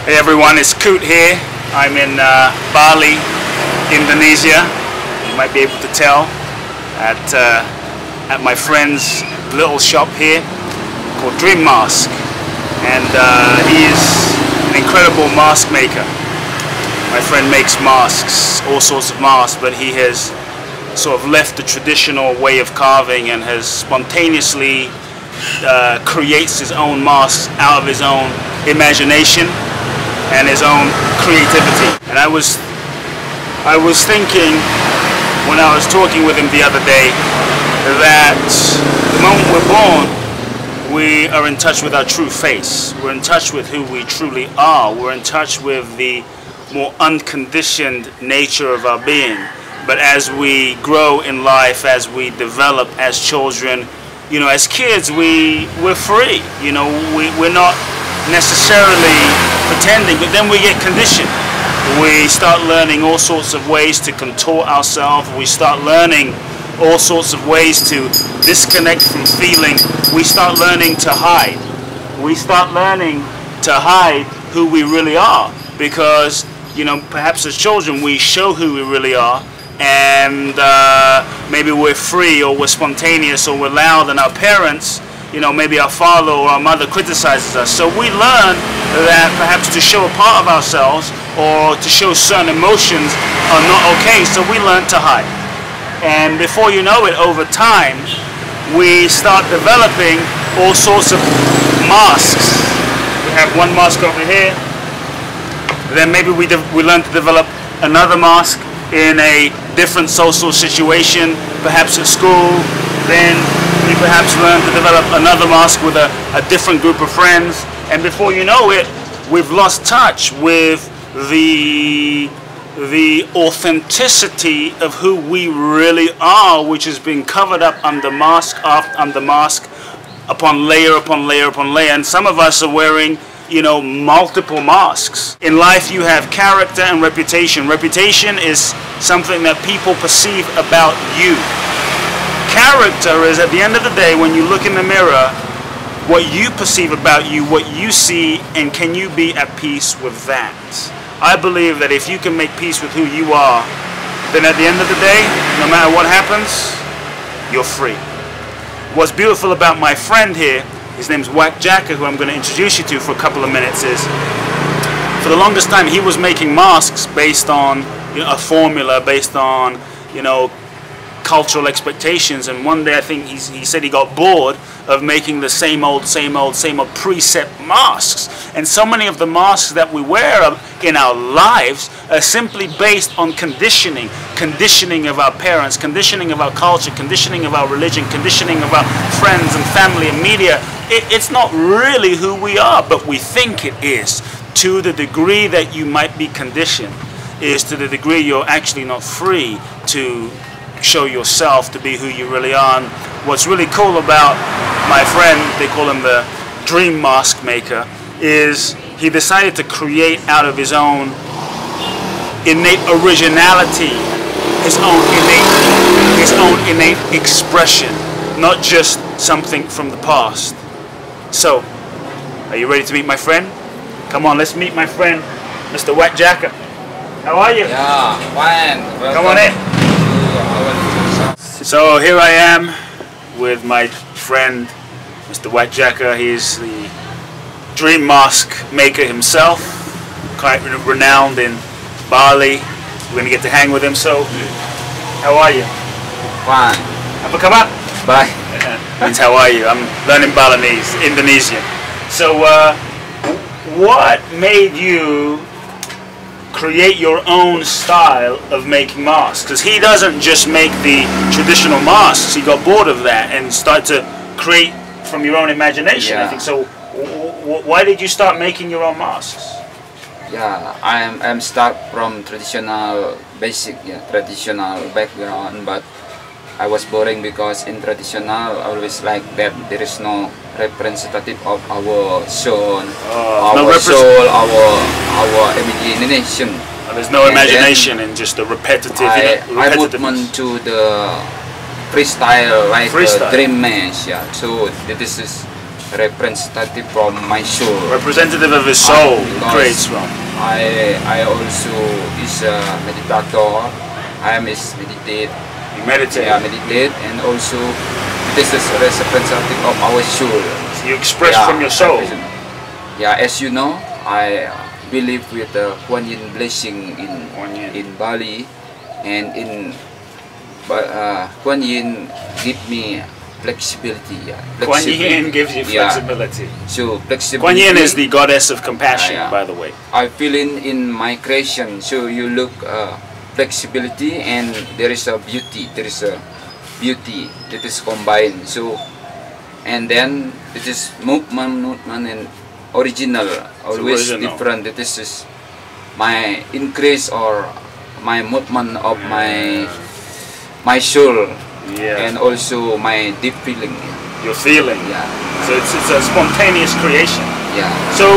Hey everyone, it's Kute here. I'm in Bali, Indonesia. You might be able to tell at my friend's little shop here called Dream Mask, and he is an incredible mask maker. My friend makes masks, all sorts of masks, but he has sort of left the traditional way of carving and has spontaneously creates his own masks out of his own imagination and his own creativity. And I was thinking when I was talking with him the other day that the moment we're born, we are in touch with our true face. We're in touch with who we truly are. We're in touch with the more unconditioned nature of our being. But as we grow in life, as we develop as children, you know, as kids, we're free. You know, we're not necessarily pretending, but then we get conditioned. We start learning all sorts of ways to contort ourselves. We start learning all sorts of ways to disconnect from feeling. We start learning to hide. We start learning to hide who we really are, because, you know, perhaps as children we show who we really are, and maybe we're free or we're spontaneous or we're loud, and our parents, you know, maybe our father or our mother criticizes us. So we learn that perhaps to show a part of ourselves or to show certain emotions are not okay, so we learn to hide. And before you know it, over time, we start developing all sorts of masks. We have one mask over here, then maybe we learn to develop another mask in a different social situation, perhaps at school. Then we perhaps learn to develop another mask with a different group of friends, and before you know it, we've lost touch with the authenticity of who we really are, which has been covered up under mask after mask, upon layer upon layer upon layer. And some of us are wearing, you know, multiple masks. In life you have character and reputation. Reputation is something that people perceive about you. Character is, at the end of the day, when you look in the mirror, what you perceive about you, what you see, and can you be at peace with that? I believe that if you can make peace with who you are, then at the end of the day, no matter what happens, you're free. What's beautiful about my friend here, his name's Wak Jaka, who I'm going to introduce you to for a couple of minutes, is for the longest time he was making masks based on, you know, a formula, based on, you know, cultural expectations. And one day I think he said he got bored of making the same old preset masks. And so many of the masks that we wear in our lives are simply based on conditioning of our parents, conditioning of our culture, conditioning of our religion, conditioning of our friends and family and media. It's not really who we are, but we think it is. To the degree that you might be conditioned is to the degree you're actually not free to show yourself to be who you really are. And what's really cool about my friend, they call him the Dream Mask Maker, is he decided to create out of his own innate originality, his own innate expression, not just something from the past. So, are you ready to meet my friend? Come on, let's meet my friend, Mr. Wak Jaka. How are you? Yeah, fine. Welcome. Come on in. So here I am with my friend, Mr. Wak Jaka. He's the Dream Mask Maker himself, quite renowned in Bali. We're going to get to hang with him. So, how are you? Fine. Apa kabar? Bye. Means how are you? I'm learning Balinese, Indonesian. So, what made you create your own style of making masks? Because he doesn't just make the traditional masks. He got bored of that and started to create from your own imagination. Yeah. I think so. Why did you start making your own masks? Yeah, I'm start from traditional traditional background, but I was boring because in traditional always like that there is no representative of our soul, our imagination. There's no imagination and just a repetitive. I moved on to the freestyle, like dream mask. Yeah, so this is representative from my soul. Representative of his soul Because creates from. I also is a meditator. I am is meditate. You meditate. Yeah, meditate, and also this is representative of our soul. So you express from your soul. Yeah, as you know, I believe with the Kuan Yin blessing in Bali, and in Kuan Yin give me flexibility. Yeah. Kuan Yin gives you flexibility. Yeah. So flexibility. Kuan Yin is the goddess of compassion, by the way. I feel in my creation. So you look flexibility, and there is a beauty. There is a beauty that is combined. So, and then it is movement and original, always original. different. That is just my increase or my movement of my soul, and also my deep feeling. Your feeling. Yeah. So it's a spontaneous creation. Yeah. So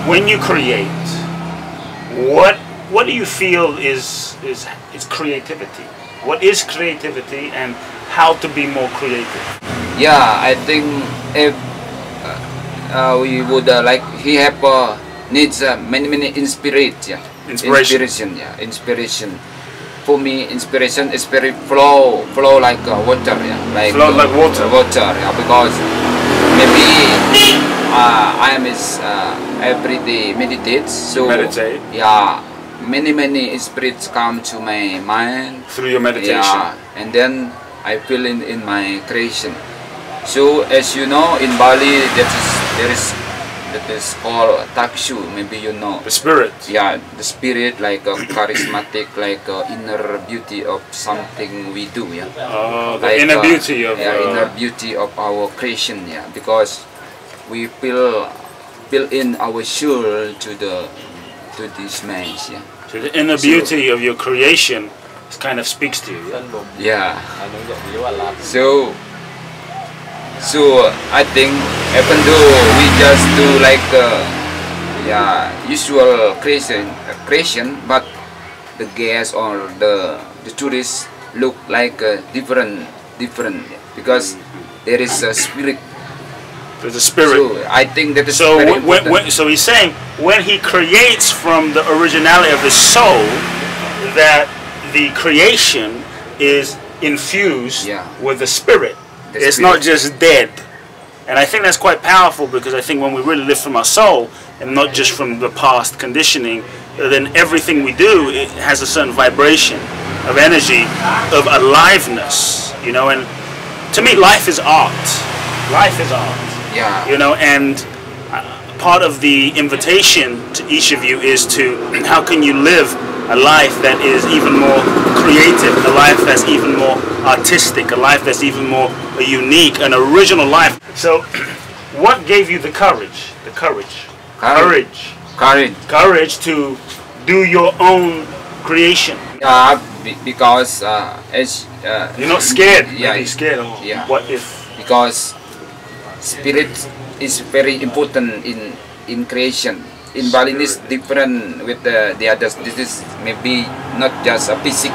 when you create, what do you feel is creativity? What is creativity, and how to be more creative? Yeah, I think if we would like he have needs many inspiration. Yeah, inspiration. For me, inspiration is very flow like water. Yeah, like flow like water. Water. Yeah, because maybe I am every day meditates. So meditate. Yeah, many spirits come to my mind through your meditation. Yeah, and then I feel in my creation. So as you know, in Bali there is called takshu. Maybe you know the spirit. Yeah, the spirit, like a charismatic, like inner beauty of something we do. Yeah. Oh, the like, inner beauty of inner beauty of our creation. Yeah, because we feel in our soul to this maze. Yeah. So the inner beauty of your creation kind of speaks to you. Yeah. So I think even though we just do like usual creation, but the guests or the tourists look like different because there is a spirit. There's a spirit. So I think that is so. Very so he's saying when he creates from the originality of his soul, that the creation is infused with the spirit. It's not just dead. And I think that's quite powerful, because I think when we really live from our soul and not just from the past conditioning, then everything we do, it has a certain vibration of energy, of aliveness, you know. And to me, life is art. Life is art. Yeah. You know, and part of the invitation to each of you is to, how can you live a life that is even more creative, a life that's even more artistic, a life that's even more unique, an original life. So what gave you the courage? The courage to do your own creation? Because as you're not scared. Yeah, you're scared. Oh, yeah. What if? Because spirit is very important in creation. In Bali is different with the others. This is maybe not just a physics,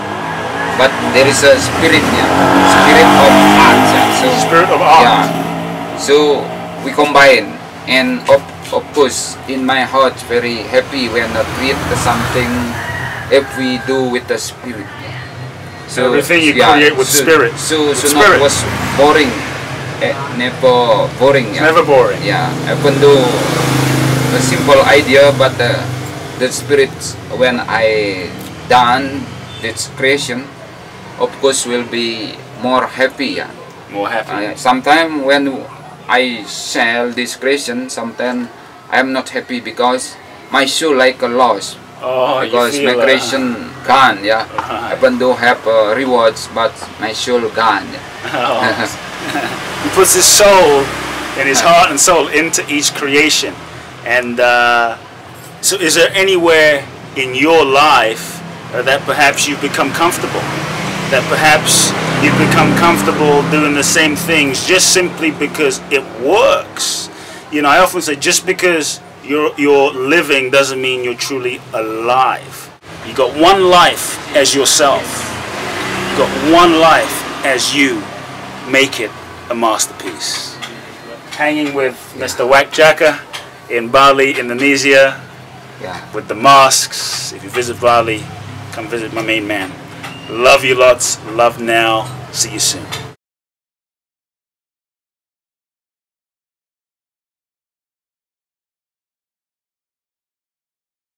but there is a spirit, spirit of art. Yeah. So, spirit of art. Yeah. So we combine, and of course, in my heart, very happy when I create something if we do with the spirit. So everything you create with spirit. So not was boring. Never boring. It's never boring. Yeah, even though a simple idea, but the spirit, when I done this creation, of course will be more happy. Yeah. More happy. Sometimes when I sell this creation, sometimes I am not happy because my soul like a loss. Oh, because my creation gone. Yeah. Even though have rewards, but my soul gone. Yeah. He puts his soul and his heart and soul into each creation. And so is there anywhere in your life that perhaps you've become comfortable? That perhaps you've become comfortable doing the same things just simply because it works? You know, I often say just because you're living doesn't mean you're truly alive. You got one life as yourself. You got one life as you. Make it a masterpiece. hanging with Mr. Wakjaka in Bali, Indonesia, Yeah. with the masks. If you visit Bali, come visit my main man. Love you lots. Love now. See you soon.